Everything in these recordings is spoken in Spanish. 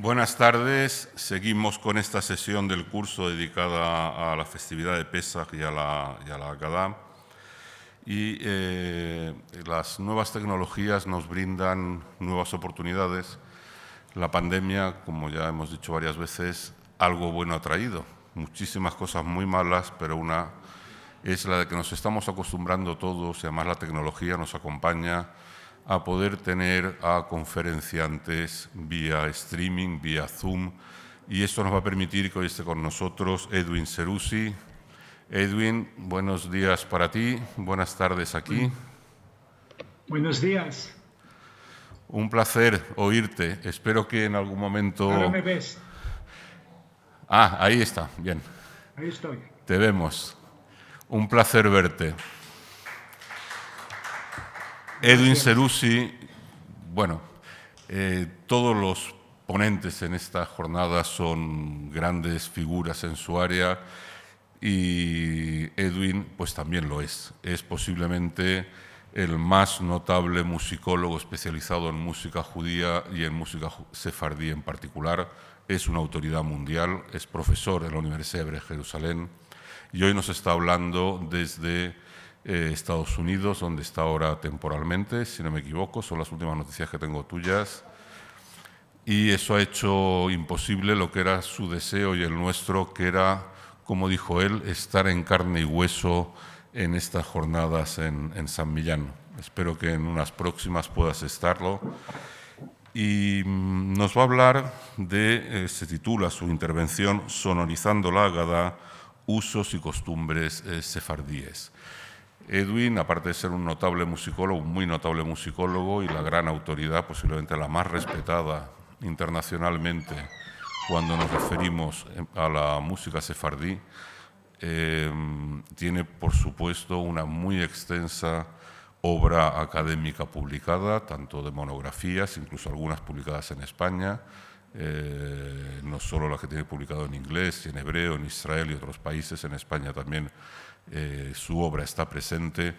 Buenas tardes. Seguimos con esta sesión del curso dedicada a la festividad de Pesaj y a la Haggadah. Y las nuevas tecnologías nos brindan nuevas oportunidades. La pandemia, como ya hemos dicho varias veces, algo bueno ha traído. Muchísimas cosas muy malas, pero una es la de que nos estamos acostumbrando todos, y además la tecnología nos acompaña a poder tener a conferenciantes vía streaming, vía Zoom, y esto nos va a permitir que hoy esté con nosotros Edwin Seroussi. Edwin, buenos días para ti, buenas tardes aquí. Buenos días. Un placer oírte, espero que en algún momento... Ahora me ves. Ah, ahí está, bien. Ahí estoy. Te vemos. Un placer verte. Edwin Seroussi, bueno, todos los ponentes en esta jornada son grandes figuras en su área y Edwin pues también lo es. Es posiblemente el más notable musicólogo especializado en música judía y en música sefardí en particular. Es una autoridad mundial, es profesor en la Universidad Hebrea de Jerusalén y hoy nos está hablando desde Estados Unidos, donde está ahora temporalmente, si no me equivoco, son las últimas noticias que tengo tuyas. Y eso ha hecho imposible lo que era su deseo y el nuestro, que era, como dijo él, estar en carne y hueso en estas jornadas en San Millán. Espero que en unas próximas puedas estarlo. Y nos va a hablar de, se titula su intervención, Sonorizando la Haggadah, usos y costumbres sefardíes. Edwin, aparte de ser un notable musicólogo, un muy notable musicólogo y la gran autoridad, posiblemente la más respetada internacionalmente cuando nos referimos a la música sefardí, tiene, por supuesto, una muy extensa obra académica publicada, tanto de monografías, incluso algunas publicadas en España, no solo las que tiene publicado en inglés, en hebreo, en Israel y otros países, en España también su obra está presente.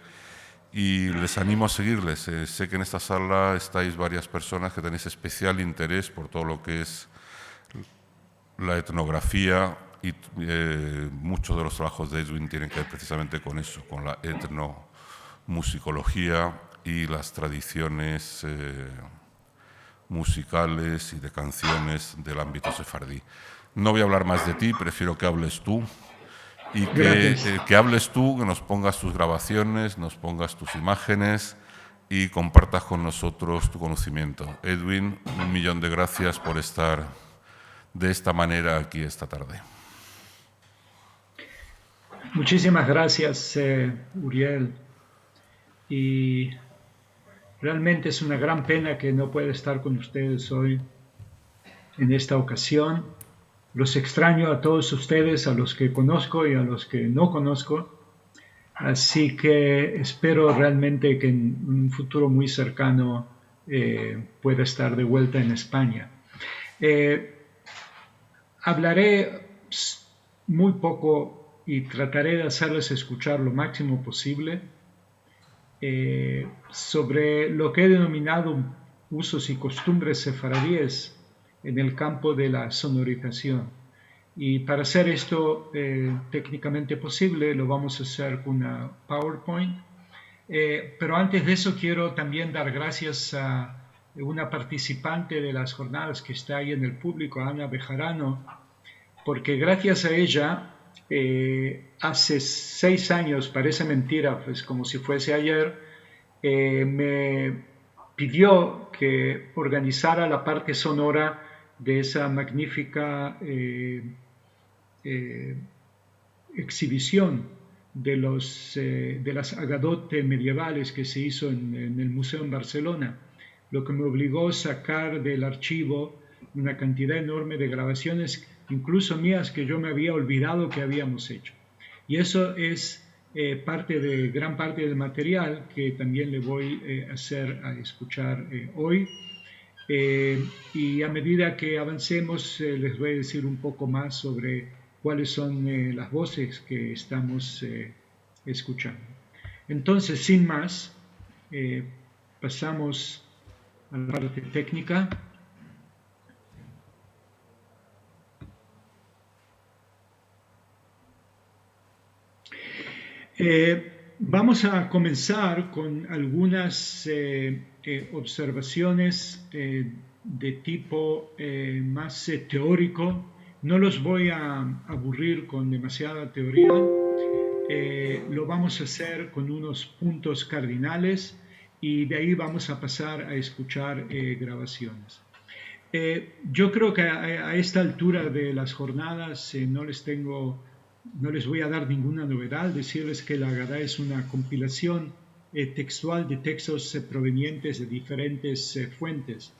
Y les animo a seguirles. Sé que en esta sala estáis varias personas que tenéis especial interés por todo lo que es la etnografía y muchos de los trabajos de Edwin tienen que ver precisamente con eso, con la etnomusicología y las tradiciones musicales y de canciones del ámbito sefardí. No voy a hablar más de ti, prefiero que hables tú. Y que hables tú, que nos pongas tus grabaciones, nos pongas tus imágenes y compartas con nosotros tu conocimiento. Edwin, 1.000.000 de gracias por estar de esta manera aquí esta tarde. Muchísimas gracias, Uriel. Y realmente es una gran pena que no pueda estar con ustedes hoy en esta ocasión. Los extraño a todos ustedes, a los que conozco y a los que no conozco. Así que espero realmente que en un futuro muy cercano pueda estar de vuelta en España. Hablaré muy poco y trataré de hacerles escuchar lo máximo posible sobre lo que he denominado usos y costumbres sefardíes en el campo de la sonorización. Y para hacer esto técnicamente posible, lo vamos a hacer con una PowerPoint. Pero antes de eso quiero también dar gracias a una participante de las jornadas que está ahí en el público, Ana Bejarano, porque gracias a ella, hace 6 años, parece mentira, pues como si fuese ayer, me pidió que organizara la parte sonora de esa magnífica exhibición de las Haggadot medievales que se hizo en el museo en Barcelona, lo que me obligó a sacar del archivo una cantidad enorme de grabaciones, incluso mías, que yo me había olvidado que habíamos hecho. Y eso es gran parte del material que también le voy a hacer a escuchar hoy. Y a medida que avancemos les voy a decir un poco más sobre cuáles son las voces que estamos escuchando. Entonces, sin más, pasamos a la parte técnica. Vamos a comenzar con algunas observaciones de tipo más teórico. No los voy a aburrir con demasiada teoría. Lo vamos a hacer con unos puntos cardinales y de ahí vamos a pasar a escuchar grabaciones. Yo creo que a esta altura de las jornadas no les voy a dar ninguna novedad, decirles que la Haggadah es una compilación textual de textos provenientes de diferentes fuentes.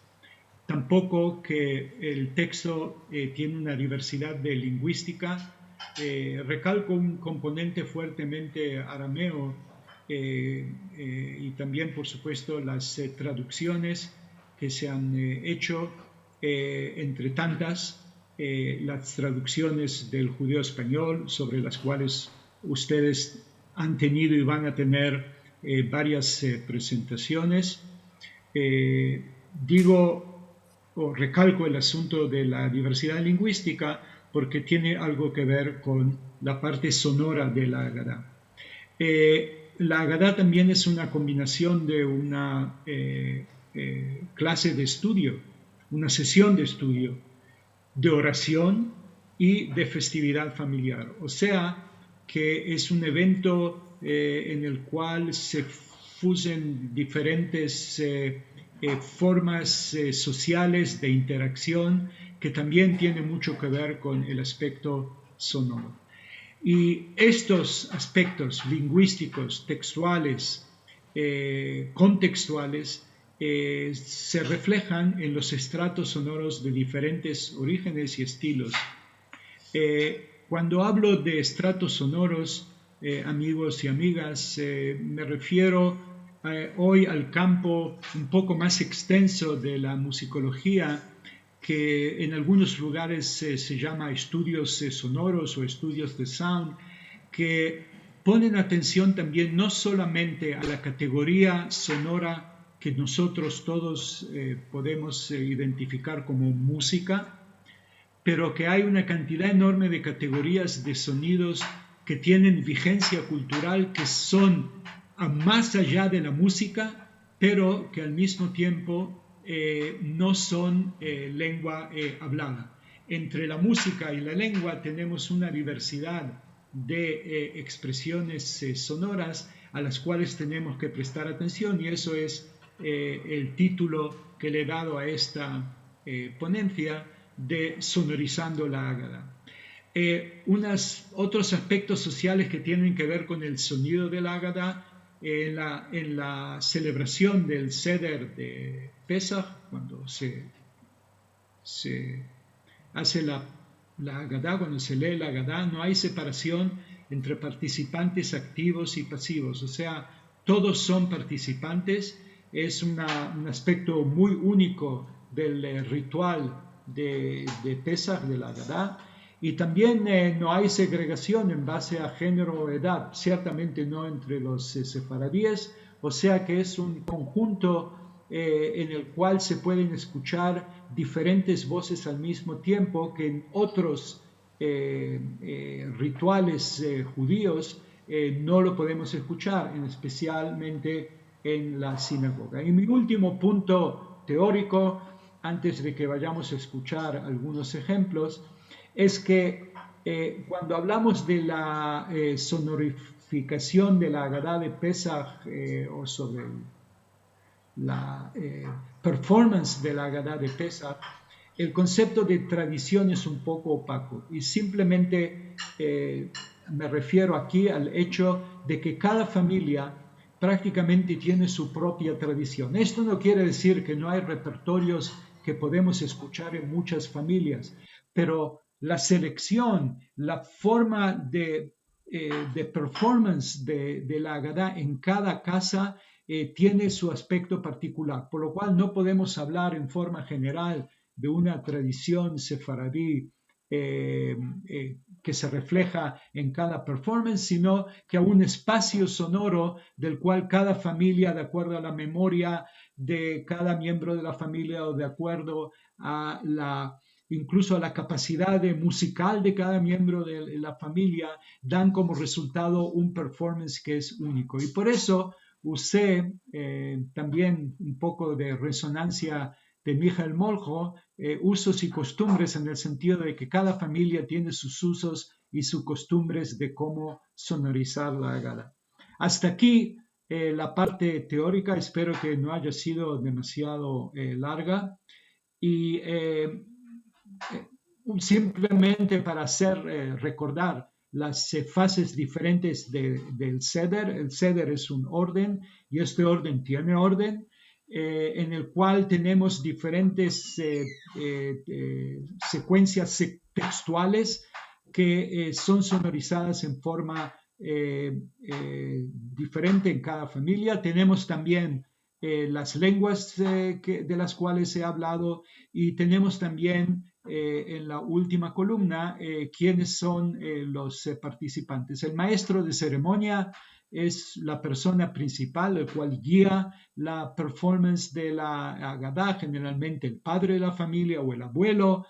Tampoco que el texto tiene una diversidad de lingüística. Recalco un componente fuertemente arameo y también, por supuesto, las traducciones que se han hecho, entre tantas, las traducciones del judío español, sobre las cuales ustedes han tenido y van a tener varias presentaciones. Digo o recalco el asunto de la diversidad lingüística porque tiene algo que ver con la parte sonora de la Haggadah. La Haggadah también es una combinación de una clase de estudio, una sesión de estudio, de oración y de festividad familiar. O sea, que es un evento en el cual se fusen diferentes formas sociales de interacción que también tiene mucho que ver con el aspecto sonoro. Y estos aspectos lingüísticos, textuales, contextuales, se reflejan en los estratos sonoros de diferentes orígenes y estilos. Cuando hablo de estratos sonoros, amigos y amigas, me refiero hoy al campo un poco más extenso de la musicología, que en algunos lugares se llama estudios sonoros o estudios de sound, que ponen atención también no solamente a la categoría sonora que nosotros todos podemos identificar como música, pero que hay una cantidad enorme de categorías de sonidos que tienen vigencia cultural, que son más allá de la música, pero que al mismo tiempo no son lengua hablada. Entre la música y la lengua tenemos una diversidad de expresiones sonoras a las cuales tenemos que prestar atención, y eso es el título que le he dado a esta ponencia de Sonorizando la Haggadah. Otros aspectos sociales que tienen que ver con el sonido de la Haggadah, en la celebración del Seder de Pesach, cuando se hace la Haggadah, cuando se lee la Haggadah, no hay separación entre participantes activos y pasivos, o sea, todos son participantes. Es un aspecto muy único del ritual de Pesach, de la Haggadah. Y también no hay segregación en base a género o edad, ciertamente no entre los sefaradíes, o sea que es un conjunto en el cual se pueden escuchar diferentes voces al mismo tiempo que en otros rituales judíos no lo podemos escuchar, especialmente en la sinagoga. Y mi último punto teórico, antes de que vayamos a escuchar algunos ejemplos, es que cuando hablamos de la sonorificación de la Haggadah de Pesach o sobre la performance de la Haggadah de Pesach, el concepto de tradición es un poco opaco y simplemente me refiero aquí al hecho de que cada familia prácticamente tiene su propia tradición. Esto no quiere decir que no hay repertorios que podemos escuchar en muchas familias, pero la selección, la forma de performance de la Haggadah en cada casa tiene su aspecto particular, por lo cual no podemos hablar en forma general de una tradición sefaradí que se refleja en cada performance, sino que a un espacio sonoro del cual cada familia, de acuerdo a la memoria de cada miembro de la familia o de acuerdo a la incluso a la capacidad musical de cada miembro de la familia, dan como resultado un performance que es único. Y por eso usé también un poco de resonancia de Mijael Moljo, usos y costumbres en el sentido de que cada familia tiene sus usos y sus costumbres de cómo sonorizar la Haggadah. Hasta aquí la parte teórica, espero que no haya sido demasiado larga. Y simplemente para hacer recordar las fases diferentes del Seder. El Seder es un orden y este orden tiene orden, en el cual tenemos diferentes secuencias textuales que son sonorizadas en forma diferente en cada familia. Tenemos también las lenguas de las cuales he hablado, y tenemos también en la última columna quiénes son los participantes. El maestro de ceremonia es la persona principal, el cual guía la performance de la Haggadah, generalmente el padre de la familia o el abuelo.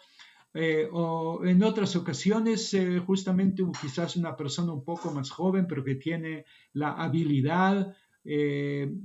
O en otras ocasiones justamente quizás una persona un poco más joven, pero que tiene la habilidad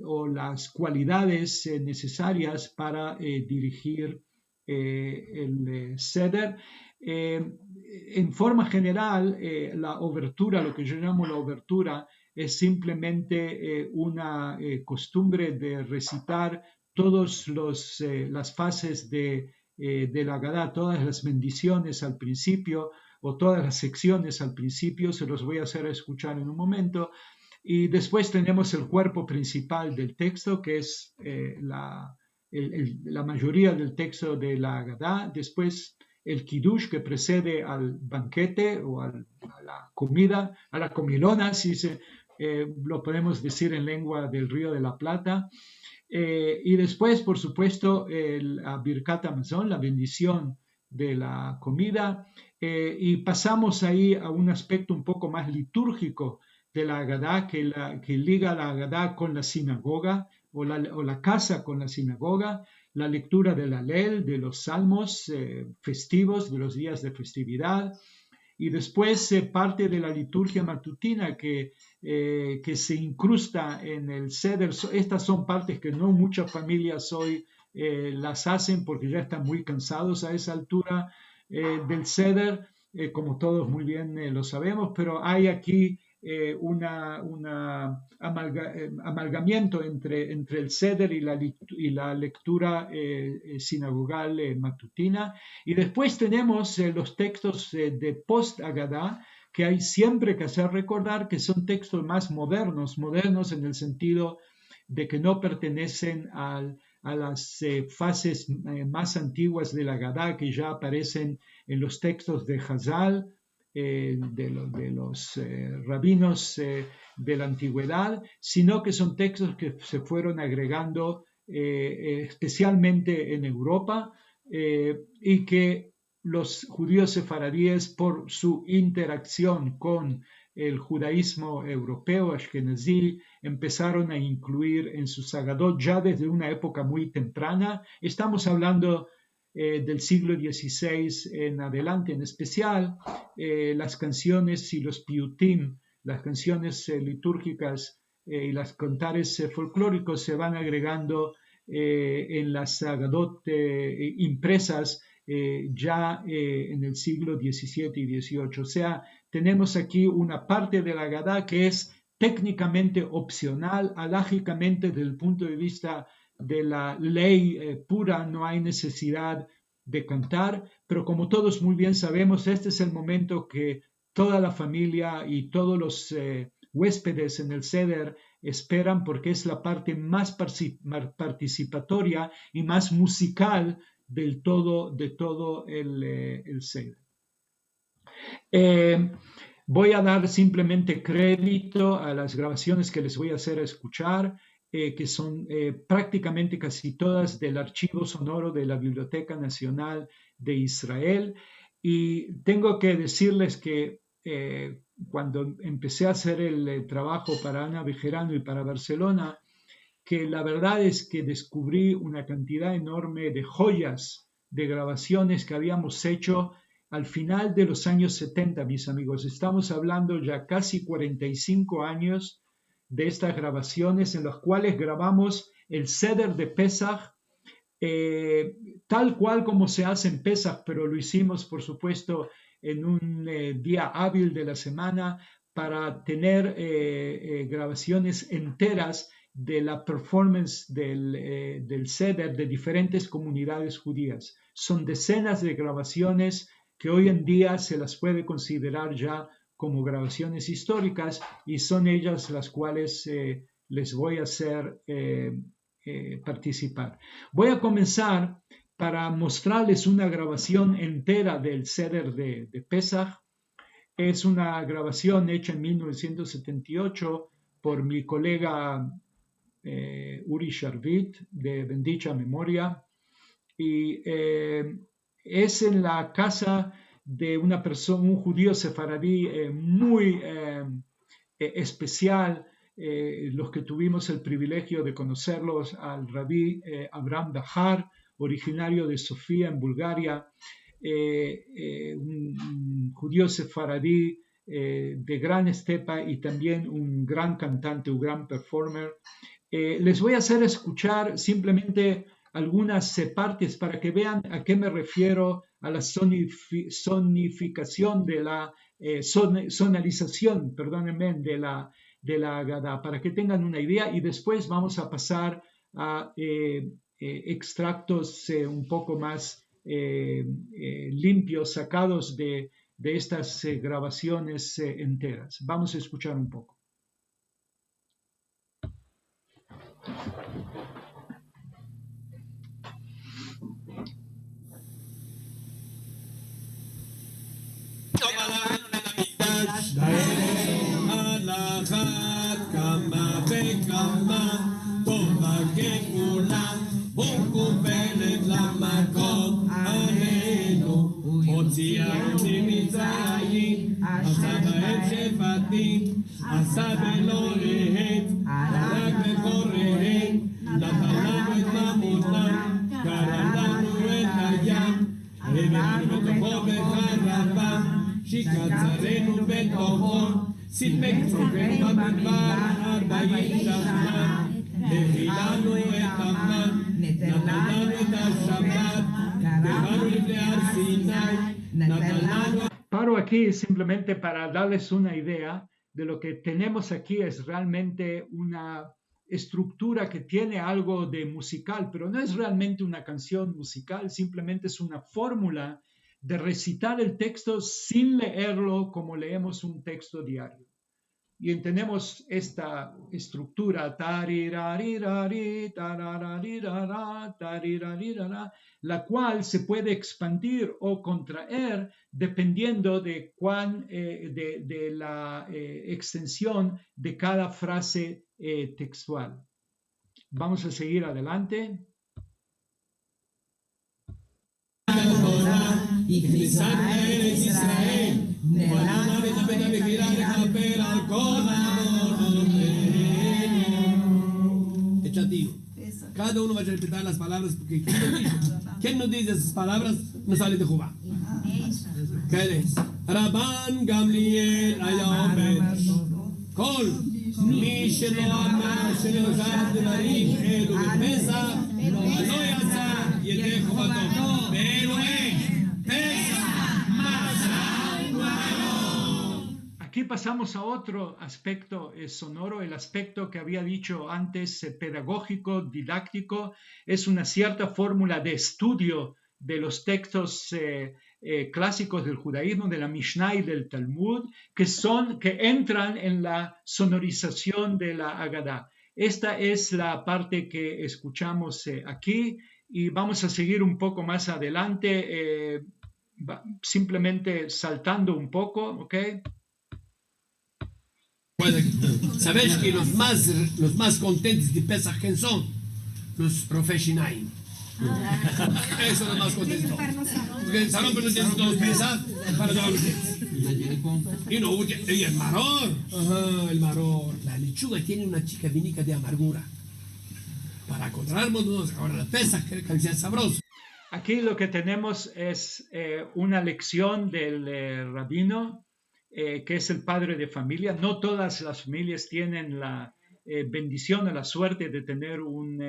o las cualidades necesarias para dirigir el Seder. En forma general, la obertura, lo que yo llamo la obertura, es simplemente una costumbre de recitar todas las fases de la Haggadah, todas las bendiciones al principio o todas las secciones al principio. Se los voy a hacer escuchar en un momento. Y después tenemos el cuerpo principal del texto, que es la mayoría del texto de la Haggadah. Después el Kiddush, que precede al banquete o a la comida, a la comilona, si lo podemos decir en lengua del Río de la Plata. Y después, por supuesto, la Birkat Hamazon, la bendición de la comida, y pasamos ahí a un aspecto un poco más litúrgico de la Haggadah, que liga la Haggadah con la sinagoga o la casa con la sinagoga, la lectura del Halel, de los salmos festivos, de los días de festividad, y después parte de la liturgia matutina que se incrusta en el Seder. Estas son partes que no muchas familias hoy las hacen porque ya están muy cansados a esa altura del Seder, como todos muy bien lo sabemos, pero hay aquí un amalgamiento entre el Seder y la lectura sinagogal matutina. Y después tenemos los textos de post-Haggadah, que hay siempre que hacer recordar que son textos más modernos en el sentido de que no pertenecen a las fases más antiguas de la Haggadah, que ya aparecen en los textos de Hazal, de los rabinos de la antigüedad, sino que son textos que se fueron agregando especialmente en Europa, y que los judíos sefaradíes, por su interacción con el judaísmo europeo, ashkenazí, empezaron a incluir en sus Haggadot ya desde una época muy temprana. Estamos hablando del siglo XVI en adelante, en especial las canciones y los piyutim, las canciones litúrgicas y los cantares folclóricos se van agregando en las Haggadot impresas ya en el siglo XVII y XVIII. O sea, tenemos aquí una parte de la Haggadah que es técnicamente opcional, halágicamente desde el punto de vista de la ley pura, no hay necesidad de cantar, pero como todos muy bien sabemos, este es el momento que toda la familia y todos los huéspedes en el Seder esperan, porque es la parte más participatoria y más musical de todo el Seder. Voy a dar simplemente crédito a las grabaciones que les voy a hacer escuchar, que son prácticamente casi todas del archivo sonoro de la Biblioteca Nacional de Israel. Y tengo que decirles que cuando empecé a hacer el trabajo para Ana Bejerano y para Barcelona, que la verdad es que descubrí una cantidad enorme de joyas de grabaciones que habíamos hecho al final de los años 70, mis amigos. Estamos hablando ya casi 45 años de estas grabaciones en las cuales grabamos el Seder de Pesach, tal cual como se hace en Pesach, pero lo hicimos, por supuesto, en un día hábil de la semana para tener grabaciones enteras de la performance del Seder de diferentes comunidades judías. Son decenas de grabaciones que hoy en día se las puede considerar ya como grabaciones históricas y son ellas las cuales les voy a hacer participar. Voy a comenzar para mostrarles una grabación entera del Seder de Pesach. Es una grabación hecha en 1978 por mi colega Uri Sharvit, de bendicha memoria, y es en la casa de una persona, un judío sefaradí muy especial. Los que tuvimos el privilegio de conocerlos, al rabí Abraham Dahar, originario de Sofía en Bulgaria, un judío sefaradí de gran estepa y también un gran cantante, un gran performer. Les voy a hacer escuchar simplemente algunas partes para que vean a qué me refiero a la sonificación de la sonalización, perdónenme, de la Agadá, para que tengan una idea, y después vamos a pasar a extractos un poco más limpios, sacados de estas grabaciones enteras. Vamos a escuchar un poco. Paro aquí simplemente para darles una idea de lo que tenemos aquí. Es realmente una estructura que tiene algo de musical, pero no es realmente una canción musical, simplemente es una fórmula de recitar el texto sin leerlo como leemos un texto diario. Y tenemos esta estructura, la cual se puede expandir o contraer dependiendo de la extensión de cada frase textual. Vamos a seguir adelante. Cada uno va a respetar las palabras porque ¿quién no dice esas palabras no sale de Jehová? ¿Qué es? Rabban Gamliel Ayaomer Kol Mi Shelo Amar Shelo Shad Devarim Elu Bepesa Lo Yasa Yedeh Chovato Be'eloeh Pesa Masa U'Aaron. Aquí pasamos a otro aspecto sonoro, el aspecto que había dicho antes, pedagógico, didáctico. Es una cierta fórmula de estudio de los textos clásicos del judaísmo, de la Mishnah y del Talmud, que entran en la sonorización de la Agadá. Esta es la parte que escuchamos aquí y vamos a seguir un poco más adelante, simplemente saltando un poco, ¿ok? Sabes que los más contentos de Pesach, ¿quién son? Los profesionales. Esos son los más contentos. Porque el salón pero no tiene todos Pesach para todos los días. Y no, y el maror. Ajá, el maror. La lechuga tiene una chica vinica de amargura. Para encontrarnos ahora la Pesach, que sea sabroso. Aquí lo que tenemos es una lección del rabino, que es el padre de familia. No todas las familias tienen la bendición o la suerte de tener un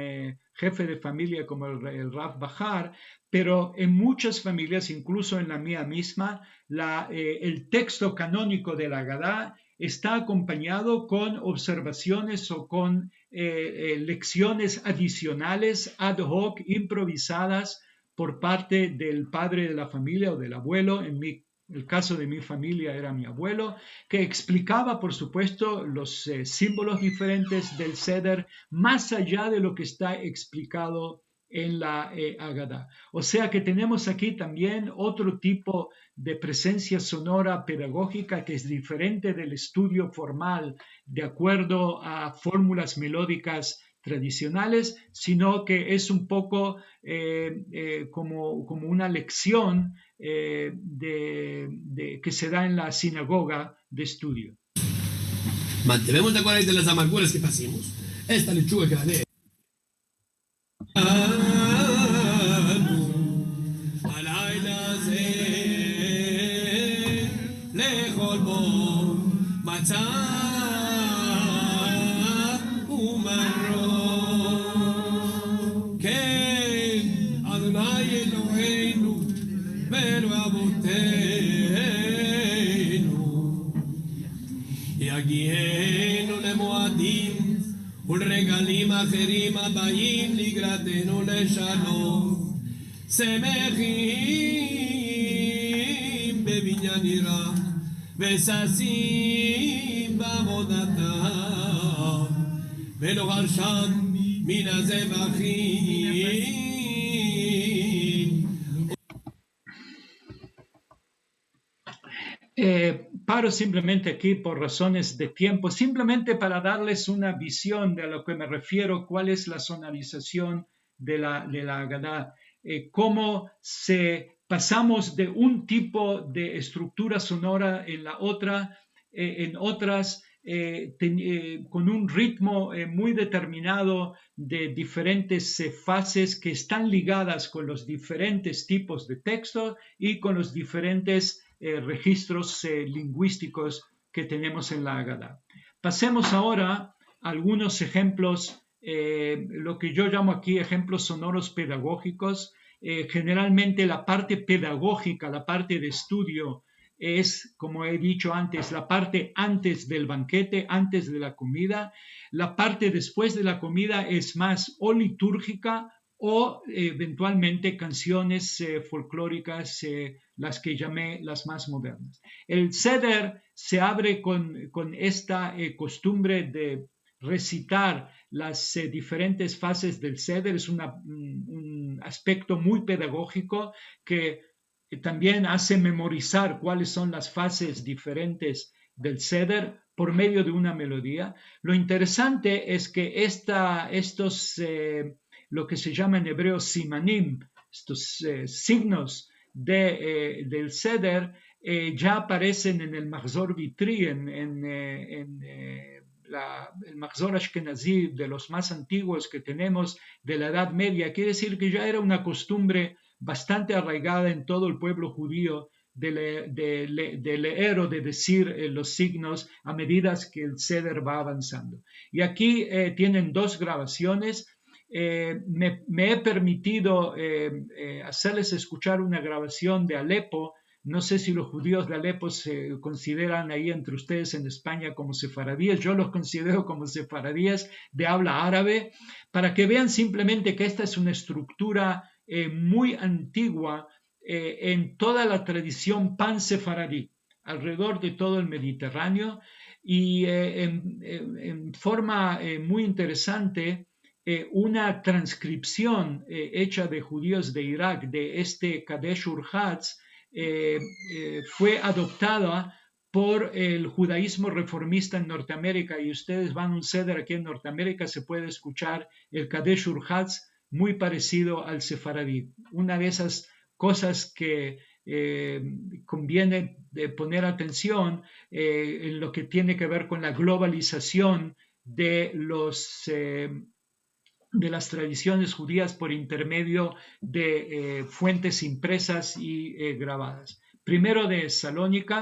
jefe de familia como el Rav Bahar, pero en muchas familias, incluso en la mía misma, el texto canónico de la Agadá está acompañado con observaciones o con lecciones adicionales ad hoc, improvisadas por parte del padre de la familia o del abuelo. El caso de mi familia era mi abuelo, que explicaba, por supuesto, los símbolos diferentes del Seder más allá de lo que está explicado en la Agadá. O sea que tenemos aquí también otro tipo de presencia sonora pedagógica que es diferente del estudio formal de acuerdo a fórmulas melódicas tradicionales, sino que es un poco como una lección que se da en la sinagoga de estudio. Mantenemos de acuerdo de las amarguras que pasamos. Esta lechuga que la de ולרגלים אחרים הבאים לקראתנו לשלום, שמחים בבניין עירה וששים בעבודתה, ולא הרשם מן הזבחים. Paro simplemente aquí por razones de tiempo, simplemente para darles una visión de a lo que me refiero, cuál es la sonorización de la Agadá, cómo pasamos de un tipo de estructura sonora en la otra, en otras, con un ritmo muy determinado de diferentes fases que están ligadas con los diferentes tipos de texto y con los diferentes registros lingüísticos que tenemos en la Agadá. Pasemos ahora a algunos ejemplos, lo que yo llamo aquí ejemplos sonoros pedagógicos. Generalmente la parte pedagógica, la parte de estudio, es, como he dicho antes, la parte antes del banquete, antes de la comida. La parte después de la comida es más o litúrgica o eventualmente canciones folclóricas, las que llamé las más modernas. El Seder se abre con esta costumbre de recitar las diferentes fases del Seder. Es un aspecto muy pedagógico que también hace memorizar cuáles son las fases diferentes del Seder por medio de una melodía. Lo interesante es que estos lo que se llama en hebreo simanim, estos signos del Seder, ya aparecen en el Mahzor Vitri, el Mahzor Ashkenazí de los más antiguos que tenemos de la Edad Media. Quiere decir que ya era una costumbre bastante arraigada en todo el pueblo judío de leer o de decir los signos a medida que el Seder va avanzando. Y aquí tienen dos grabaciones. Me he permitido hacerles escuchar una grabación de Alepo. No sé si los judíos de Alepo se consideran ahí entre ustedes en España como sefaradíes. Yo los considero como sefaradíes de habla árabe, para que vean simplemente que esta es una estructura muy antigua en toda la tradición pan-sefaradí, alrededor de todo el Mediterráneo, y en forma muy interesante, una transcripción hecha de judíos de Irak de este Kadesh Urhatz fue adoptada por el judaísmo reformista en Norteamérica, y ustedes van a un Seder aquí en Norteamérica, se puede escuchar el Kadesh Urhatz muy parecido al sefaradí. Una de esas cosas que conviene poner atención en lo que tiene que ver con la globalización de de las tradiciones judías por intermedio de fuentes impresas y grabadas. Primero de Saloniki.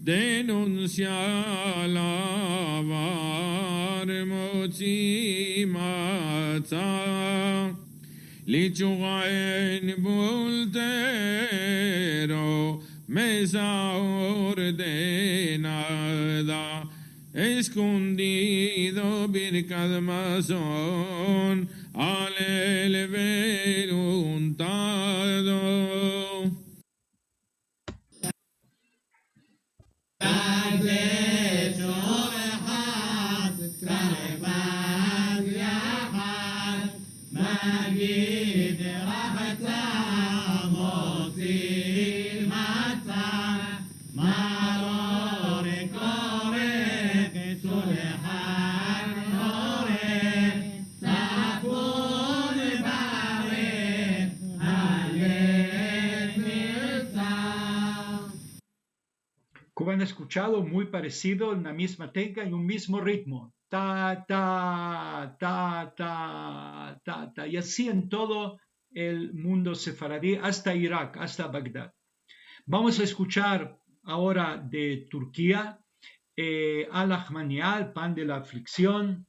Denuncia lavar motzimata lichugain voltero mesa ordenada escondido birkad mazón alel veluntado. Como han escuchado, muy parecido, en la misma técnica y un mismo ritmo. Ta, ta, ta, ta, ta, ta. Y así en todo el mundo sefaradí, hasta Irak, hasta Bagdad. Vamos a escuchar ahora de Turquía, Al-Ahmaniya, el pan de la aflicción,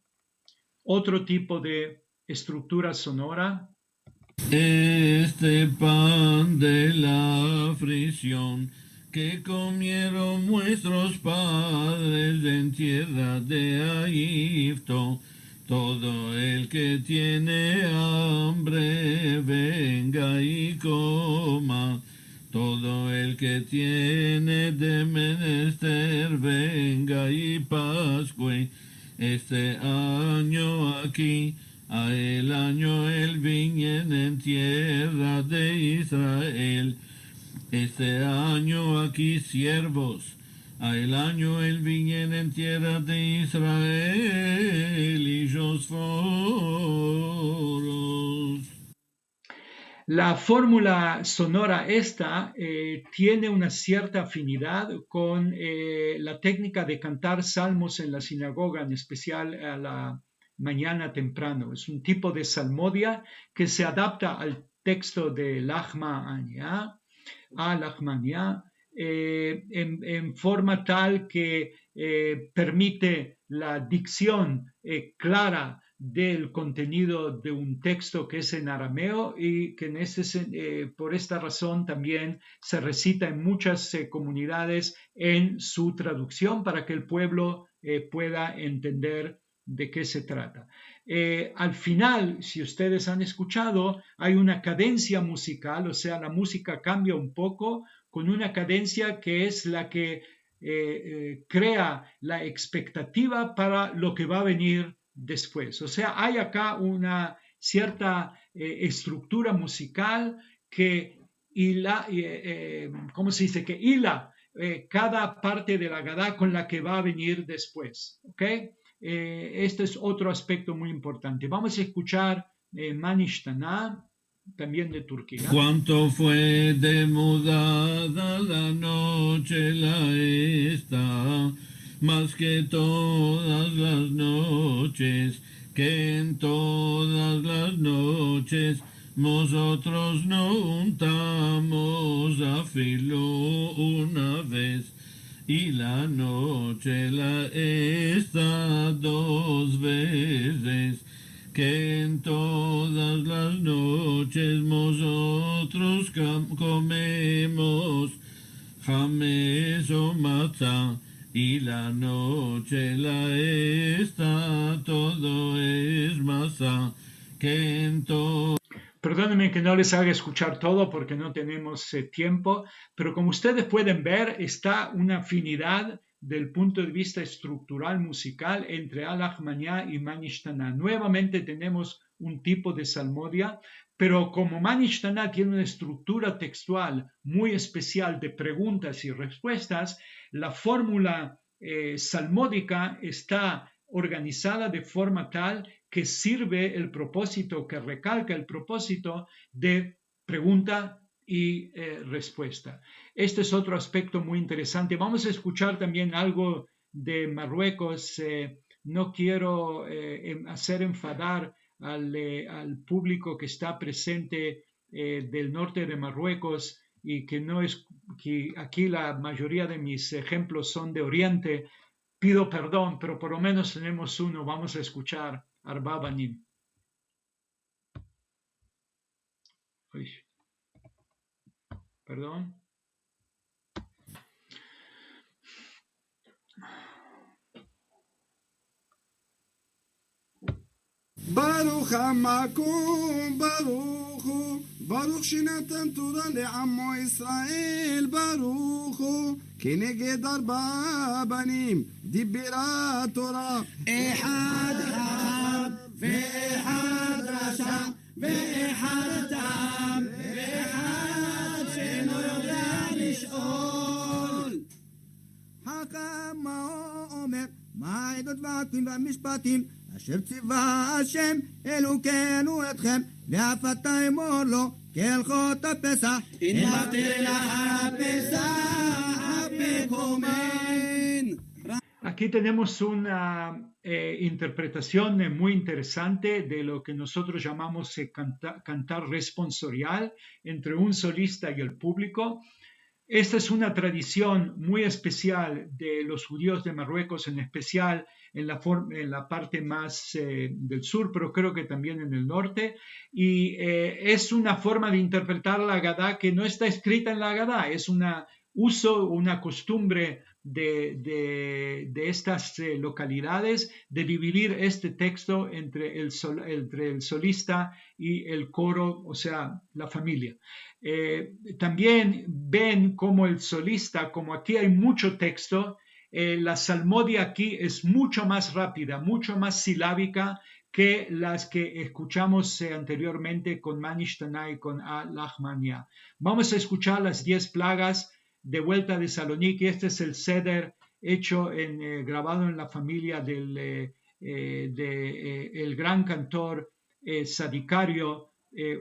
otro tipo de estructura sonora. Este pan de la aflicción que comieron nuestros padres en tierra de Egipto, todo el que tiene hambre venga y coma, todo el que tiene de menester venga y pascue. Este año aquí, a el año el viñen en tierra de Israel. Este año aquí siervos, a el año el viñen en tierra de Israel y Josforos. La fórmula sonora esta tiene una cierta afinidad con la técnica de cantar salmos en la sinagoga, en especial a la mañana temprano. Es un tipo de salmodia que se adapta al texto de Al-Ahmaniya, en forma tal que permite la dicción clara del contenido de un texto que es en arameo y que por esta razón también se recita en muchas comunidades en su traducción para que el pueblo pueda entender de qué se trata. Al final, si ustedes han escuchado, hay una cadencia musical, o sea, la música cambia un poco con una cadencia que es la que crea la expectativa para lo que va a venir después. O sea, hay acá una cierta estructura musical que ¿cómo se dice? Que hila cada parte de la Gadá con la que va a venir después. ¿Ok? Este es otro aspecto muy importante. Vamos a escuchar Manishtaná, también de Turquía. Cuánto fue demudada la noche la esta, más que todas las noches, que en todas las noches nosotros no untamos a filo una vez, y la noche la esta dos veces. que en todas las noches nosotros comemos james o matzá, y la noche la está, todo es masá, que en todo... Perdónenme que no les haga escuchar todo porque no tenemos tiempo, pero como ustedes pueden ver, está una afinidad del punto de vista estructural musical entre Al-Ahmanyá y Manishtaná. Nuevamente tenemos un tipo de salmodia, pero como Manishtaná tiene una estructura textual muy especial de preguntas y respuestas, la fórmula salmódica está organizada de forma tal que sirve el propósito, que recalca el propósito de pregunta y respuesta. Este es otro aspecto muy interesante. Vamos a escuchar también algo de Marruecos. No quiero hacer enfadar al público que está presente del norte de Marruecos y que no es que aquí la mayoría de mis ejemplos son de Oriente. Pido perdón, pero por lo menos tenemos uno. Vamos a escuchar Arba Banim. Perdón. Baruch hamakom, baruch Baruch shinatan Torah le'amo Israel, baruch כנגד ארבעה בנים דיברה תורה. אחד חכם ואחד רשע ואחד תם ואחד שאינו יודע לשאול. חכם מה הוא אומר? מה העדות והעקבים והמשפטים אשר ציווה השם אלוקינו אתכם, ואף אתה אמור לו כהלכות הפסח, אם בטל הפסח. Aquí tenemos una interpretación muy interesante de lo que nosotros llamamos cantar responsorial entre un solista y el público. Esta es una tradición muy especial de los judíos de Marruecos, en especial en la parte más del sur, pero creo que también en el norte. Y es una forma de interpretar la Agadá que no está escrita en la Agadá, es una costumbre de estas localidades de dividir este texto entre el solista y el coro, o sea, la familia. También ven como el solista, como aquí hay mucho texto, la salmodia aquí es mucho más rápida, mucho más silábica que las que escuchamos anteriormente con Manishtaná y con Al-Ahmanyá. Vamos a escuchar las 10 plagas de vuelta de Saloniki. Este es el Seder hecho grabado en la familia del el gran cantor Sadicario,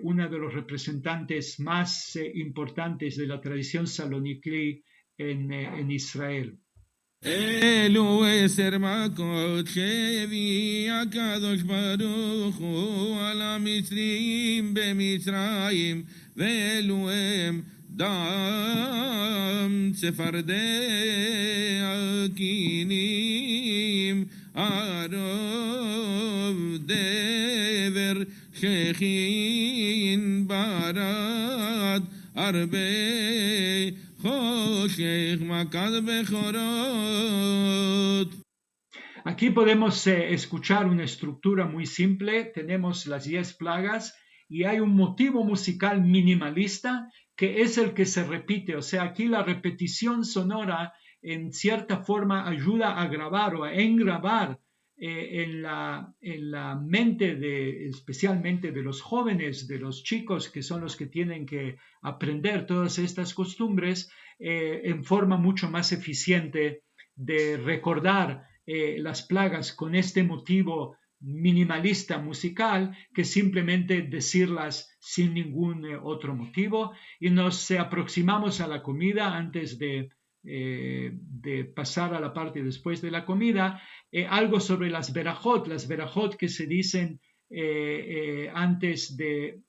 uno de los representantes más importantes de la tradición saloniquí en Israel. אלו 10 מכות שהביא הקדוש ברוך הוא על המצרים במצרים, ואלו הם דם צפרדע קינים ערוב דבר שכין ברד הרבה Aquí podemos escuchar una estructura muy simple. Tenemos las 10 plagas y hay un motivo musical minimalista que es el que se repite. O sea, aquí la repetición sonora en cierta forma ayuda a grabar o a engravar en la mente especialmente de los jóvenes, de los chicos, que son los que tienen que aprender todas estas costumbres en forma mucho más eficiente de recordar las plagas con este motivo minimalista musical que simplemente decirlas sin ningún otro motivo. Y nos aproximamos a la comida antes de pasar a la parte después de la comida. Algo sobre las berajot que se dicen antes de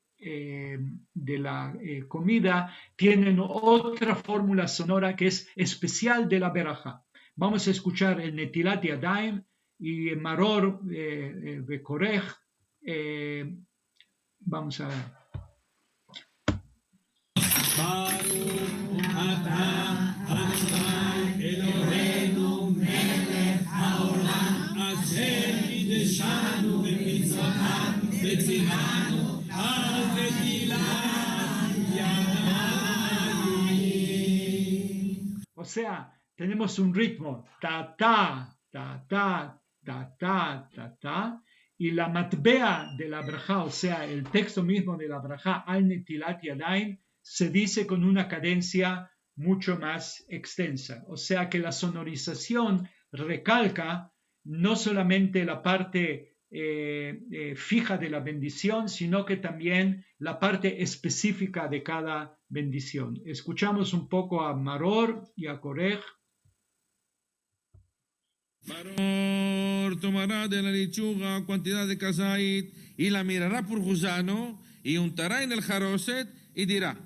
la comida tienen otra fórmula sonora que es especial de la beraja. Vamos a escuchar el Netilat Yadayim y Maror Bekorej Vamos a ver. Baruch atah Adonai Eloheinu melech haolam asher kideshanu b'mitzvotav v'tzivanu al netilat yadayim. O sea, tenemos un ritmo, ta, ta, ta, ta, ta, ta, ta, ta, y la matbea de la braja, o sea, el texto mismo de la braja, al netilat yadayim, se dice con una cadencia mucho más extensa. O sea que la sonorización recalca no solamente la parte fija de la bendición, sino que también la parte específica de cada bendición. Escuchamos un poco a Maror y a Korej. Maror tomará de la lechuga cantidad de kazait y la mirará por gusano y untará en el jaroset y dirá: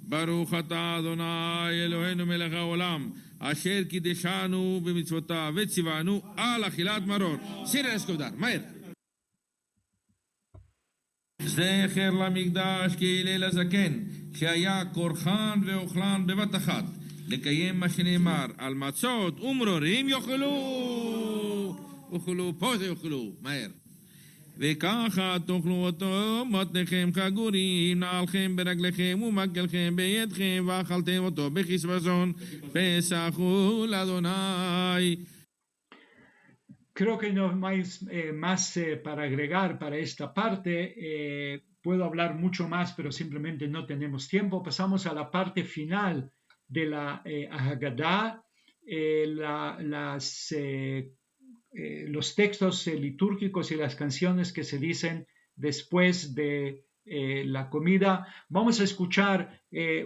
Baruch atah Adonai Eloheinu melech haolam asher kideshanu b'mitzvotav v'tzivanu al achilat maror. Cierra el escudar, Maer. זכר למקדש כהלל הזקן שהיה קורחן ואוכלן בבת אחת לקיים מה שנאמר על מצות ומרורים יאכלו פה זה יאכלו מהר וככה תאכלו אותו מותניכם חגורים נעלכם ברגליכם ומקלכם בידכם ואכלתם אותו בחסבזון פסח הוא לאדוני. Creo que no hay más para agregar para esta parte. Puedo hablar mucho más, pero simplemente no tenemos tiempo. Pasamos a la parte final de la Haggadah, los textos litúrgicos y las canciones que se dicen después de la comida. Vamos a escuchar el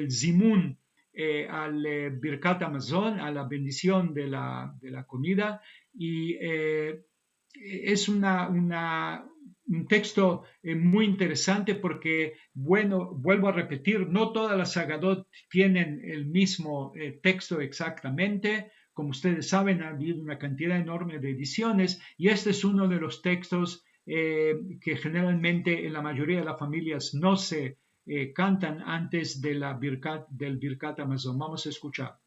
zimun al Birkat Hamazon, a la bendición de la comida, y es un texto muy interesante porque, bueno, vuelvo a repetir, no todas las Haggadot tienen el mismo texto exactamente. Como ustedes saben, ha habido una cantidad enorme de ediciones y este es uno de los textos que generalmente en la mayoría de las familias no se cantan antes de del Birkat Hamazon. Vamos a escuchar.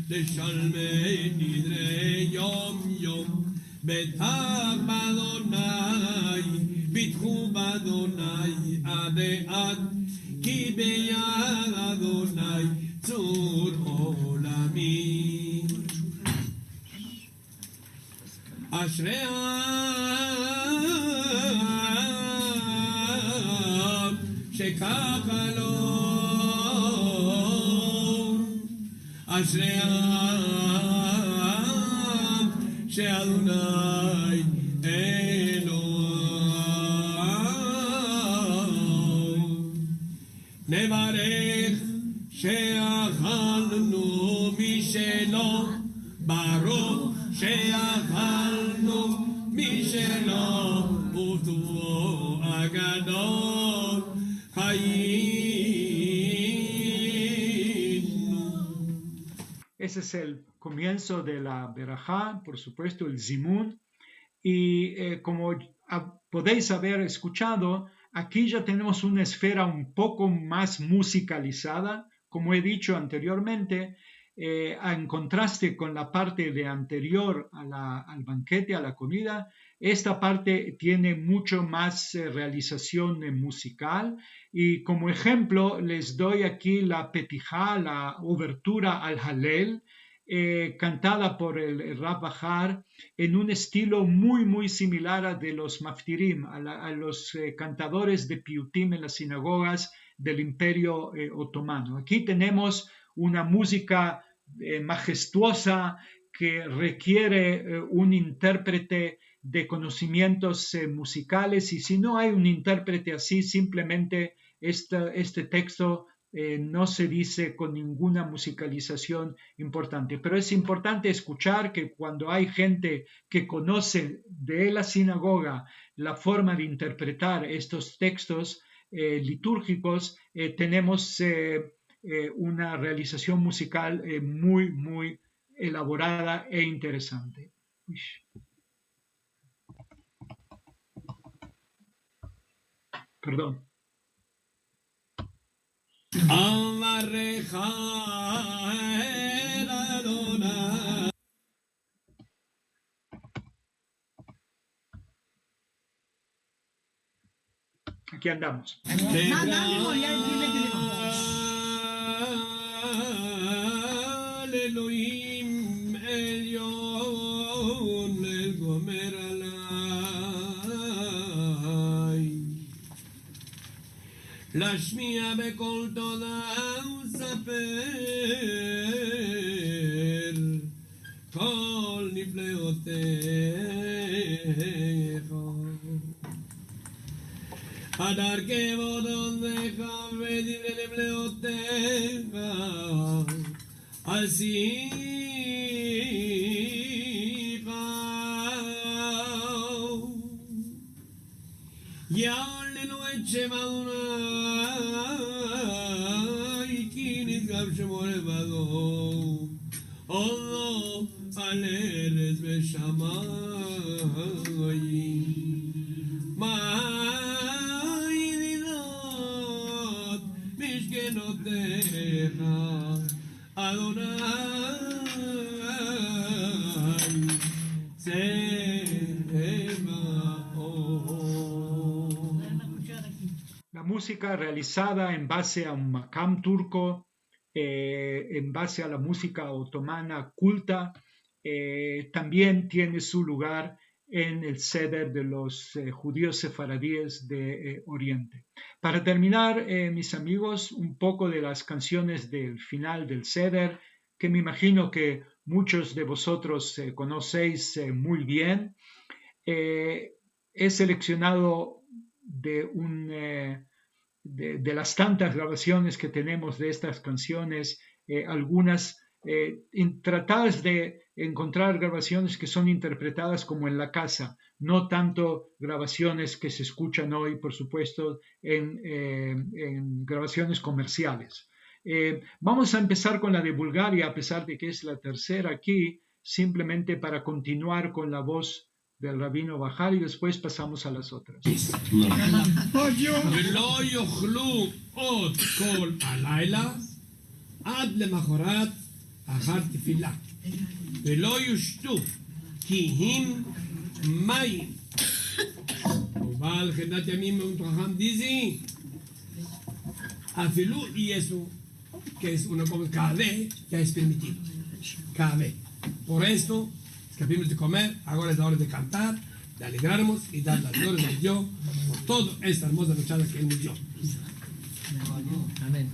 לשלמי נדרי יום יום בטח באדוני ביטחו באדוני עד עד כי ביד אדוני צור עולמי אשרי העם שככה לו אשרי העם שאדוני אלוהיו. נברך שאכלנו משלו, ברוך שאכלנו משלו, וטובו הגדול חיים. Ese es el comienzo de la Berajá, por supuesto, el Zimun. Y como podéis haber escuchado, aquí ya tenemos una esfera un poco más musicalizada. Como he dicho anteriormente, en contraste con la parte de anterior al banquete, a la comida, esta parte tiene mucho más realización musical. Y como ejemplo les doy aquí la petijá, la obertura al Halel, cantada por el Rav Bahar en un estilo muy muy similar a de los maftirim, a los cantadores de piyutim en las sinagogas del Imperio Otomano. Aquí tenemos una música majestuosa que requiere un intérprete de conocimientos musicales, y si no hay un intérprete así, simplemente este texto no se dice con ninguna musicalización importante, pero es importante escuchar que cuando hay gente que conoce de la sinagoga la forma de interpretar estos textos litúrgicos, tenemos una realización musical muy, muy elaborada e interesante. Perdón. Aquí andamos. להשמיע בקול תודה ולספר כל נפלאותיך. הדר כבודותיך ודברי נפלאותיך על שיחה. יעלנו את שם אדוני כי נשגב שמו לבדו עולו על ארץ ושמיים. מה ידידות משכנותיך אדוני La música realizada en base a un makam turco, en base a la música otomana culta, también tiene su lugar en el Seder de los judíos sefaradíes de Oriente. Para terminar, mis amigos, un poco de las canciones del final del Seder, que me imagino que muchos de vosotros conocéis muy bien. He seleccionado de las tantas grabaciones que tenemos de estas canciones, algunas tratadas de encontrar grabaciones que son interpretadas como en la casa, no tanto grabaciones que se escuchan hoy, por supuesto, en grabaciones comerciales. Vamos a empezar con la de Bulgaria, a pesar de que es la tercera aquí, simplemente para continuar con la voz del rabino Bajal y después pasamos a las otras. ולא יאכלו עוד כל הלילה עד למחרת אחר תפילה ולא ישתו כי הם מים. ובעל חדת ימים וחכם דיזי אפילו y eso que es una cosa café ya es permitido café. Por esto escapimos de comer, ahora es la hora de cantar, de alegrarnos y dar las glorias a Dios por toda esta hermosa noche que Él nos dio. Amén.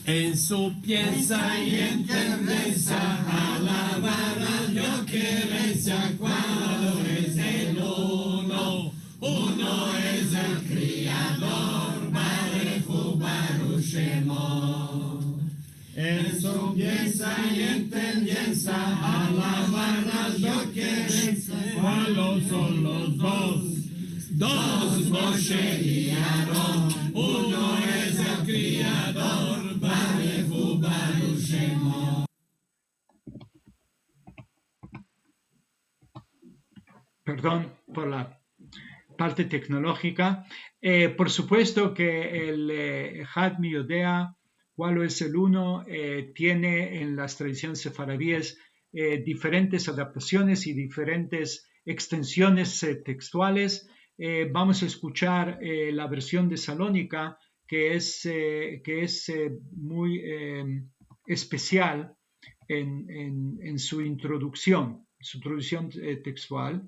En su piensa y entereza, alabar a Dios que reza cuando es el uno. Uno es el Criador, Barejú Baruch Shemo. En su piensa y entendienza, alabar a Dios que reza cuáles son los dos. Dos Moshe y Aarón, uno es el Criador, Barejú Baruch Shemo. Perdón por la parte tecnológica. Por supuesto que el Had Mi Yodea, cuál es el uno, tiene en las tradiciones sefaradíes diferentes adaptaciones y diferentes extensiones textuales. Vamos a escuchar la versión de Salónica, que es muy especial en su introducción textual.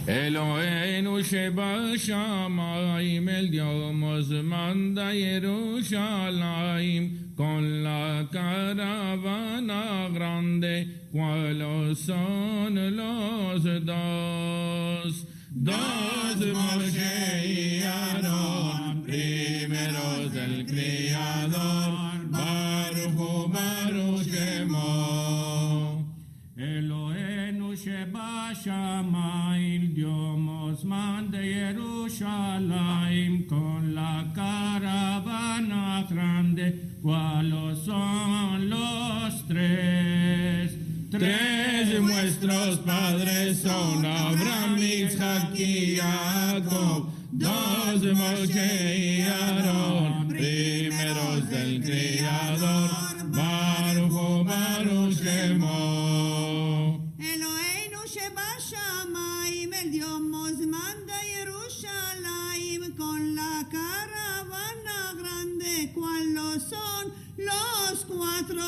אלוהינו שבשמיים אל יום הזמן בירושלים con la caravana grande cuáles son los dos dos Moshe y Aarón, primeros del Criador, Baruch Hu, Baruch Shemo. Eloheinu sheba shamayim, Dios manda Jerusalén con la caravana grande. ¿Cuáles son los tres? Tres nuestros padres son Abraham, Isaac y Jacob, dos Moshe y Aarón, primeros del Criador, Baruch Hu, Baruch Shemo. Eloheinu sheba shamayim, el Dios nos manda Jerusalén con la caravana grande. ¿Cuáles son los cuatro?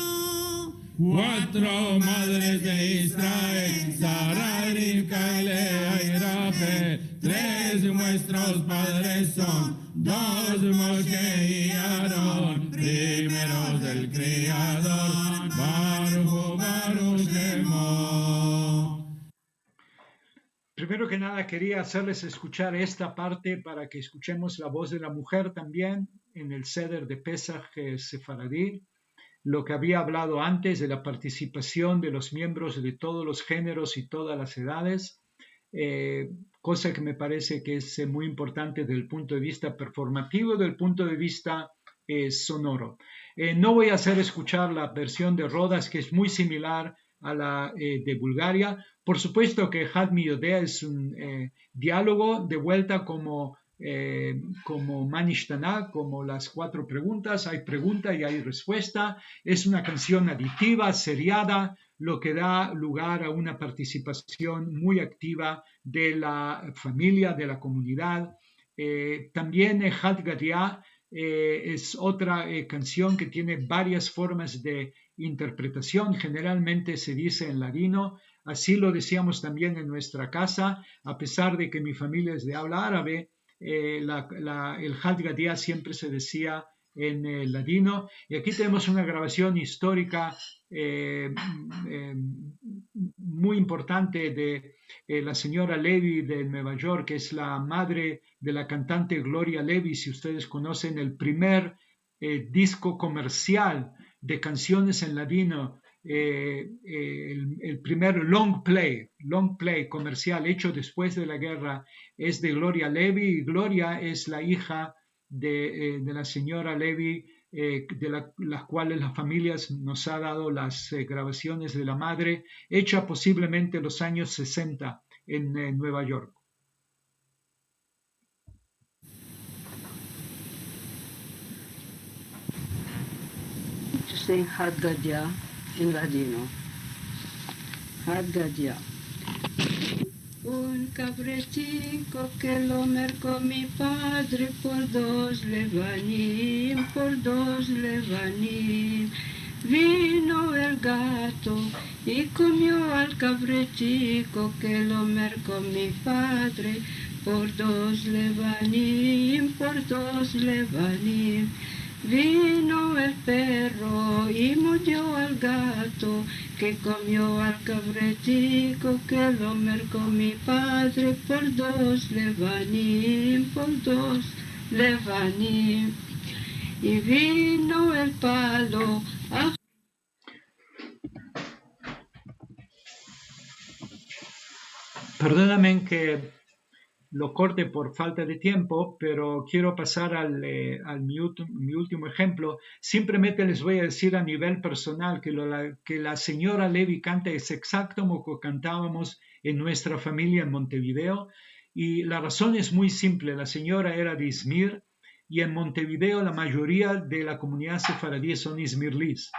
Cuatro madres de Israel, Sara, Rivka, Lea y Rachel. Tres nuestros padres son, dos Moshe y Aarón, primeros del Criador, Baruch Hu, Baruch Shemo. Primero que nada quería hacerles escuchar esta parte para que escuchemos la voz de la mujer también en el Seder de Pesach sefaradí. Lo que había hablado antes de la participación de los miembros de todos los géneros y todas las edades, cosa que me parece que es muy importante desde el punto de vista performativo y desde el punto de vista sonoro. No voy a hacer escuchar la versión de Rodas, que es muy similar a la de Bulgaria. Por supuesto que Had Mi Yodea es un diálogo de vuelta como Manishtaná, como las cuatro preguntas, hay pregunta y hay respuesta. Es una canción aditiva, seriada, lo que da lugar a una participación muy activa de la familia, de la comunidad. También Had Gadya es otra canción que tiene varias formas de interpretación, generalmente se dice en ladino, así lo decíamos también en nuestra casa, a pesar de que mi familia es de habla árabe. El Had Gadya siempre se decía en ladino, y aquí tenemos una grabación histórica muy importante de la señora Levy de Nueva York, que es la madre de la cantante Gloria Levy. Si ustedes conocen el primer disco comercial de canciones en ladino, el primer long play comercial hecho después de la guerra es de Gloria Levy, y Gloria es la hija de la señora Levy, las cuales las familias nos ha dado las grabaciones de la madre, hecha posiblemente en los años 60 en Nueva York. To sing Had Gadya in Ladino. Had Gadya. Un cabretico que lo mercó mi padre por dos levanim. Vino el gato y comió al cabretico que lo mercó mi padre por dos levanim. Vino el perro y mordió al gato que comió al cabretico que lo mercó mi padre por dos levanim. Y vino el palo a... Perdóname que lo corte por falta de tiempo, pero quiero pasar a mi último ejemplo. Simplemente les voy a decir a nivel personal que la señora Levy canta es exacto como cantábamos en nuestra familia en Montevideo, y la razón es muy simple. La señora era de Izmir, y en Montevideo la mayoría de la comunidad sefaradí son izmirlís,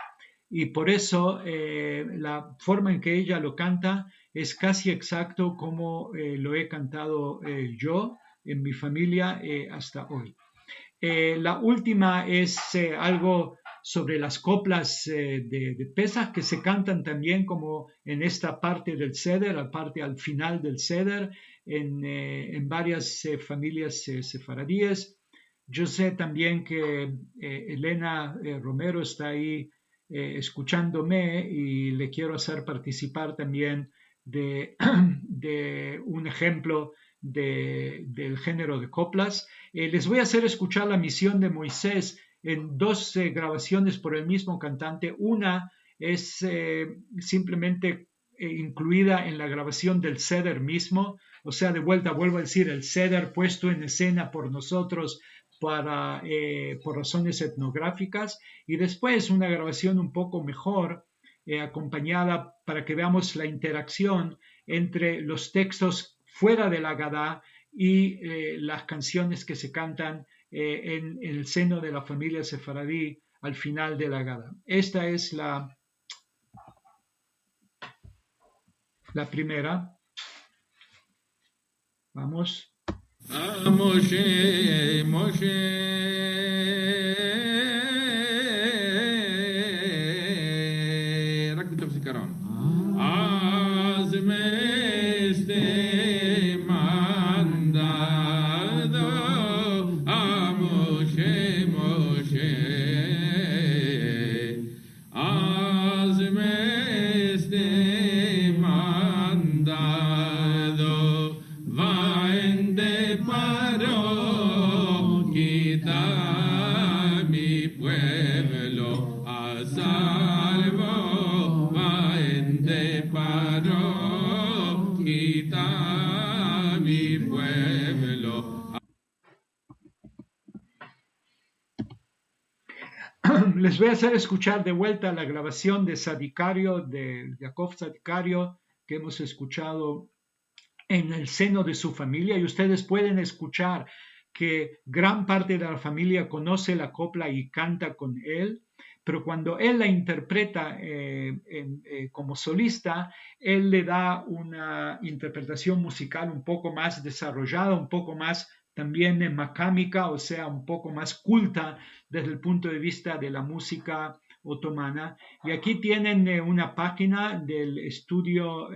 y por eso la forma en que ella lo canta es casi exacto como lo he cantado yo en mi familia hasta hoy. La última es algo sobre las coplas de Pesach, que se cantan también como en esta parte del Seder, la parte al final del Seder, en varias familias sefaradíes. Yo sé también que Elena Romero está ahí escuchándome, y le quiero hacer participar también de un ejemplo del género de coplas. Les voy a hacer escuchar la misión de Moisés en dos grabaciones por el mismo cantante. Una es simplemente incluida en la grabación del Seder mismo, o sea, de vuelta vuelvo a decir, el Seder puesto en escena por nosotros por razones etnográficas, y después una grabación un poco mejor, acompañada para que veamos la interacción entre los textos fuera de la Agadá y las canciones que se cantan en el seno de la familia sefaradí al final de la Agadá. Esta es la primera. Vamos. Moshe, Moshe, רק בתוך זיכרון. אז מסתם mandado a Moshe, Moshe. אז מסתם mandado vaende paro quita mi pueblo a salvo vaende paro quita mi pueblo. Les voy a hacer escuchar de vuelta la grabación de Sadicario, de Jacob Sadicario, que hemos escuchado en el seno de su familia, y ustedes pueden escuchar que gran parte de la familia conoce la copla y canta con él, pero cuando él la interpreta como solista, él le da una interpretación musical un poco más desarrollada, un poco más también macámica, o sea, un poco más culta desde el punto de vista de la música otomana. Y aquí tienen una página del estudio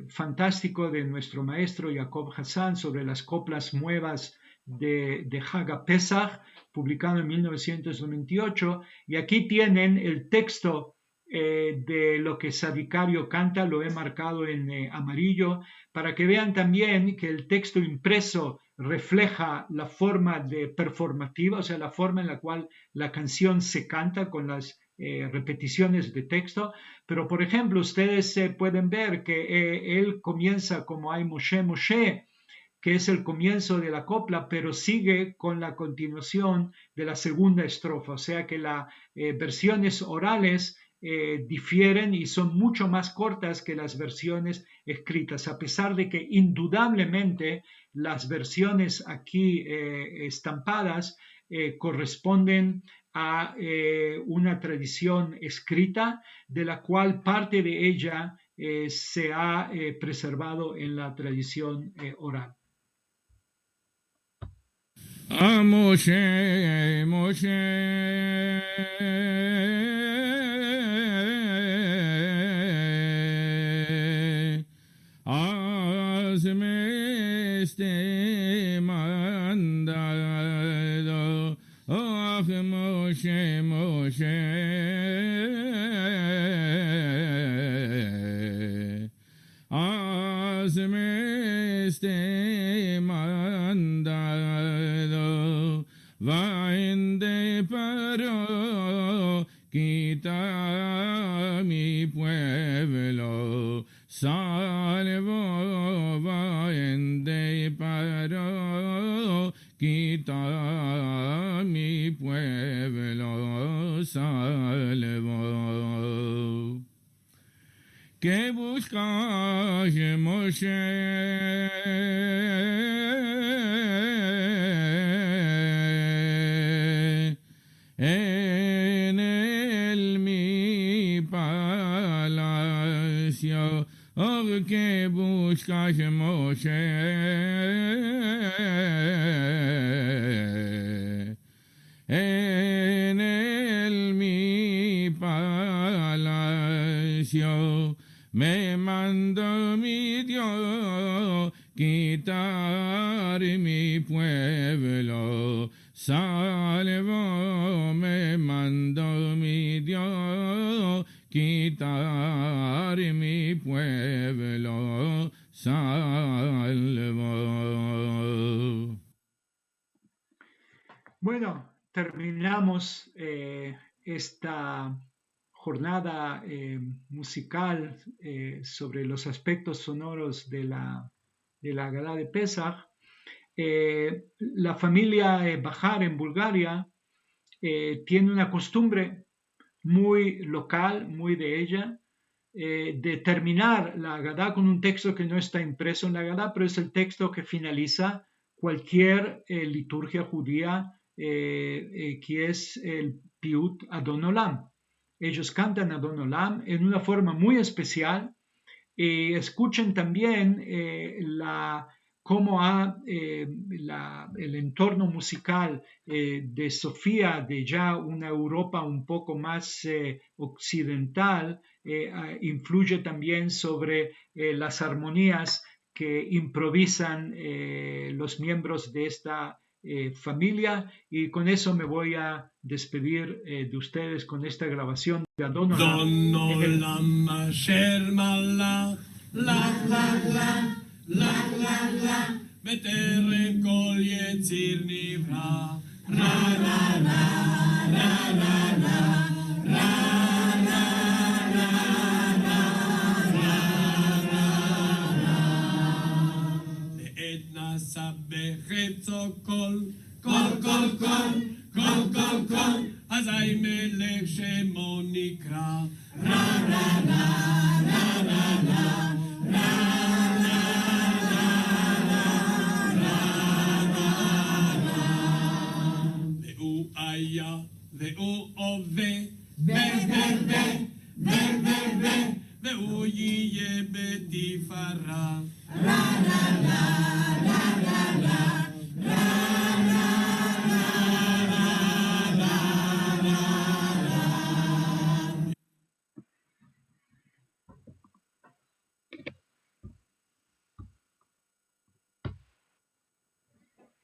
fantástico de nuestro maestro Jacob Hassan sobre las coplas nuevas de Haga Pesach, publicado en 1998, y aquí tienen el texto de lo que Sadicario canta, lo he marcado en amarillo, para que vean también que el texto impreso refleja la forma de performativa, o sea, la forma en la cual la canción se canta con las repeticiones de texto, pero por ejemplo ustedes pueden ver que él comienza como Ay Moshe Moshe, que es el comienzo de la copla, pero sigue con la continuación de la segunda estrofa, o sea que las versiones orales difieren y son mucho más cortas que las versiones escritas, a pesar de que indudablemente las versiones aquí estampadas corresponden a una tradición escrita, de la cual parte de ella se ha preservado en la tradición oral. Moshe, Moshe, hazme este mandado, oh Moshe, Moshe, hazme este mandado, vaende paro, quita mi pueblo, salvo, vaende paro, quita mi pueblo, salvo. ¿Qué buscas, Moshe? En el mi palacio, oh, ¿qué buscas, Moshe? En el mi palacio me mandó mi Dios quitar mi pueblo, salvo, me mandó mi Dios quitar mi pueblo, salvo. terminamos esta jornada musical sobre los aspectos sonoros de la Haggadah de Pesach. La familia Bahar en Bulgaria tiene una costumbre muy local, muy de ella, de terminar la Haggadah con un texto que no está impreso en la Haggadah, pero es el texto que finaliza cualquier liturgia judía, que es el Piut Adon Olam. Ellos cantan Adon Olam en una forma muy especial. Escuchen también cómo el entorno musical de Sofía, de ya una Europa un poco más occidental, influye también sobre las armonías que improvisan los miembros de esta familia, y con eso me voy a despedir de ustedes con esta grabación de Adon Olam asher malach lach lach lach lach lach lach beterem kol yetzir nivra ra ra ra ra ra ra ra ra ra ra ra ra le'et nasa bechetzo kol kol kol kol kol kol kol azay melech shemo nikra ra ra ra ra ra ra ra ra ra ra ra ve'u aya ve'u ove ve ve ve ve ve ve ve'u yiye betifara ra ra ra ra ra ra ra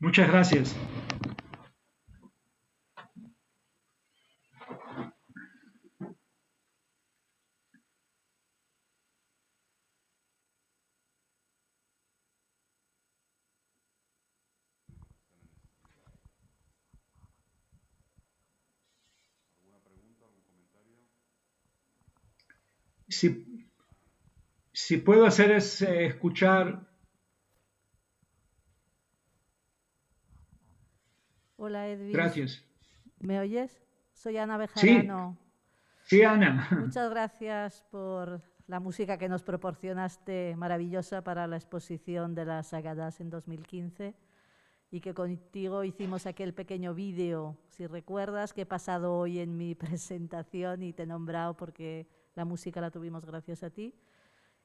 Muchas gracias. Si puedo hacer es escuchar. Hola, Edwin. Gracias. ¿Me oyes? Soy Ana Bejarano. Sí, Ana. Muchas gracias por la música que nos proporcionaste, maravillosa, para la exposición de las Haggadahs en 2015, y que contigo hicimos aquel pequeño vídeo, si recuerdas, que he pasado hoy en mi presentación y te he nombrado porque la música la tuvimos gracias a ti.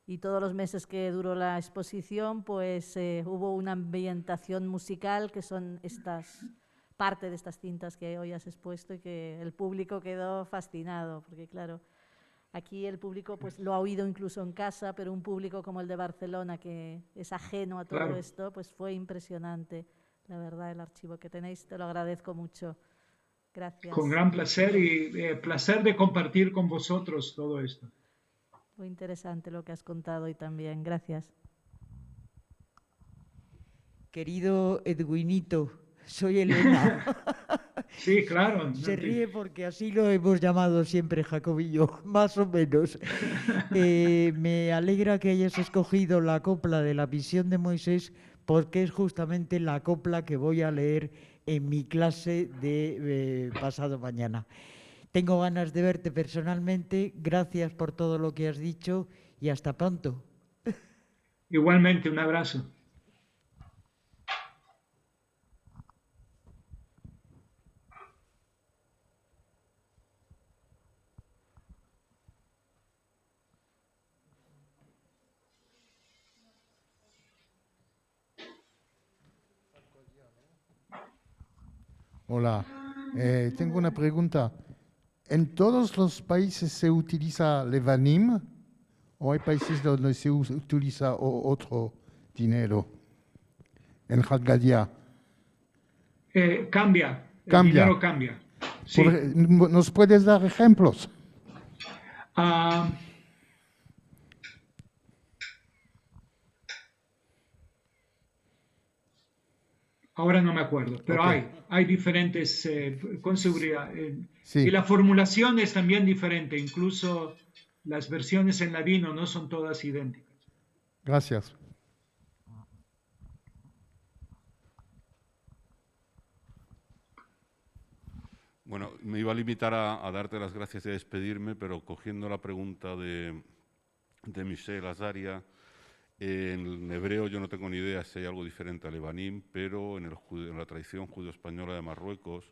Y todos los meses que duró la exposición, pues hubo una ambientación musical, que son parte de estas cintas que hoy has expuesto, y que el público quedó fascinado, porque claro, aquí el público pues lo ha oído incluso en casa, pero un público como el de Barcelona, que es ajeno a todo esto, pues fue impresionante. La verdad, el archivo que tenéis, te lo agradezco mucho. Gracias. Con gran placer, y placer de compartir con vosotros todo esto. Muy interesante lo que has contado hoy también. Gracias. Querido Edwinito, soy Elena. Sí, claro. Se ríe porque así lo hemos llamado siempre Jacob y yo, más o menos. Me alegra que hayas escogido la copla de la visión de Moisés, porque es justamente la copla que voy a leer en mi clase de pasado mañana. Tengo ganas de verte personalmente. Gracias por todo lo que has dicho y hasta pronto. Igualmente, un abrazo. Hola, tengo una pregunta. ¿En todos los países se utiliza Levanim o hay países donde se utiliza otro dinero? En Haggadah. Cambia. Cambia. El dinero cambia. Sí. ¿Nos puedes dar ejemplos? Ahora no me acuerdo, pero Ok. hay diferentes, con seguridad. Sí. Y la formulación es también diferente, incluso las versiones en ladino no son todas idénticas. Gracias. Bueno, me iba a limitar a darte las gracias y a despedirme, pero cogiendo la pregunta de Michel Azaria, en hebreo yo no tengo ni idea si hay algo diferente al Evanim, pero en la tradición judeo-española de Marruecos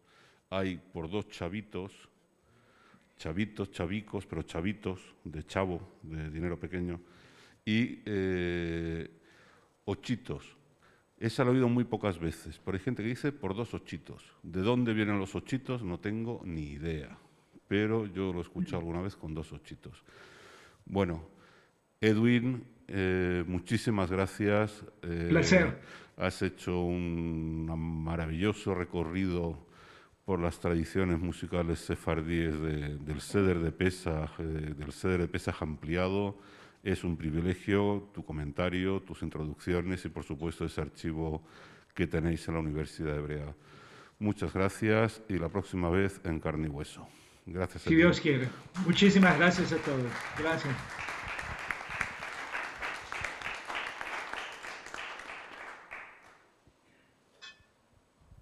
hay por dos chavicos, pero chavitos, de chavo, de dinero pequeño, y ochitos. Esa lo he oído muy pocas veces, pero hay gente que dice por dos ochitos. ¿De dónde vienen los ochitos? No tengo ni idea, pero yo lo he escuchado alguna vez con dos ochitos. Bueno, Edwin, muchísimas gracias. Placer. Has hecho un maravilloso recorrido por las tradiciones musicales sefardíes del Seder de Pesaj ampliado. Es un privilegio tu comentario, tus introducciones y, por supuesto, ese archivo que tenéis en la Universidad Hebrea. Muchas gracias y la próxima vez en carne y hueso. Gracias. Si Dios quiere. Muchísimas gracias a todos. Gracias.